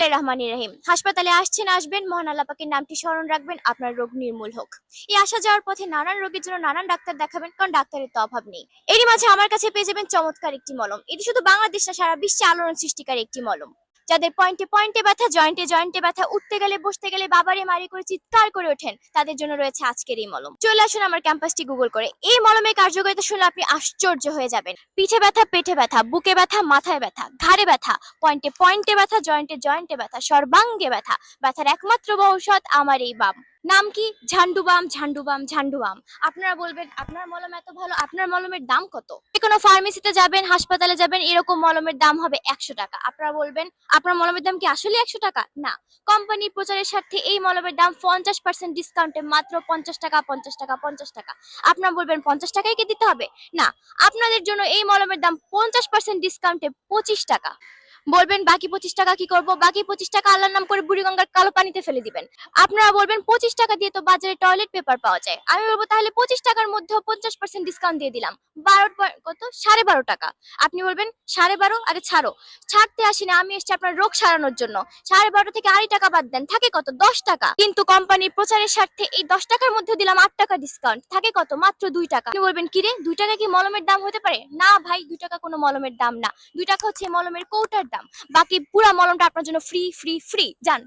রহমানির রহিম। হাসপাতালে আসছেন, আসবেন, মহান আল্লাহ পাকের নামটি স্মরণ রাখবেন, আপনার রোগ নির্মূল হোক। এই আসা যাওয়ার পথে নানান রোগের জন্য নানান ডাক্তার দেখাবেন, কারণ ডাক্তারের তো অভাব নেই। এরই মাঝে আমার কাছে পেয়ে যাবেন চমৎকার একটি মলম। এটি শুধু বাংলাদেশ না, সারা বিশ্বে আলোড়ন সৃষ্টিকারী একটি মলম। যাদের পয়েন্টে পয়েন্টে ব্যথা, জয়েন্টে জয়েন্টে ব্যথা, উঠতে গেলে বসতে গেলে বাবারে মারি করে চিৎকার করে ওঠেন, তাদের জন্য রয়েছে আজকের এই মলম। চলে আসুন আমার ক্যাম্পাসটি গুগল করে। এই মলমের কার্যকারিতা শুনলে আপনি আশ্চর্য হয়ে যাবেন। পিঠে ব্যথা, পেটে ব্যথা, বুকে ব্যথা, মাথায় ব্যথা, ঘাড়ে ব্যথা, পয়েন্টে পয়েন্টে ব্যথা, জয়েন্টে জয়েন্টে ব্যথা, সর্বাঙ্গে ব্যথা, ব্যথার একমাত্র ঔষধ আমার এই বাম। নাম কি? ঝান্ডু বাম, ঝান্ডু বাম, ঝান্ডু বাম। আপনারা বলবেন আপনার মলম এত ভালো, আপনার মলমের দাম কত? যে কোনো ফার্মেসিতে যাবেন, হাসপাতালে যাবেন, এরকম মলমের দাম হবে 100 টাকা। আপনারা বলবেন আপনার মলমের দাম কি আসলে 100 টাকা? না, কোম্পানির প্রচারের স্বার্থে এই মলমের দাম 50% ডিসকাউন্টে মাত্র 50 টাকা, 50 টাকা, 50 টাকা। আপনারা বলবেন 50 টাকায় কি দিতে হবে? না, আপনাদের জন্য এই মলমের দাম 50% ডিসকাউন্টে 25 টাকা। বলবেন বাকি 25 টাকা কি করব? বাকি 25 টাকা আল্লাহর নাম করে বুড়িগঙ্গার কালো পানিতে ফেলে দিবেন। আপনারা বলবেন 25 টাকা দিয়ে তো বাজারে টয়লেট পেপার পাওয়া যায়। আমি বলবো তাহলে 25 টাকার মধ্যেও 50% ডিসকাউন্ট দিয়ে দিলাম। 12 কত? 12.5 টাকা। আপনি বলবেন 12.5? আরে ছাড়ো, ছাড়তে আসি না, আমি এসেছি আপনার রোগ সারানোর জন্য। 12.5 থেকে আড়াই টাকা বাদ দেন, থাকে কত? 10 টাকা। কিন্তু কোম্পানির প্রচারের স্বার্থে এই 10 টাকার মধ্যে দিলাম 8 টাকা ডিসকাউন্ট, থাকে কত? মাত্র 2 টাকা। আপনি বলবেন কিরে, 2 টাকা কি মলমের দাম হতে পারে? না ভাই, 2 টাকা কোনো মলমের দাম না। 2 টাকা হচ্ছে মলমের কৌটার দাম। বাকি পুরা মলমটা আপনার জন্য ফ্রি ফ্রি ফ্রি। যান।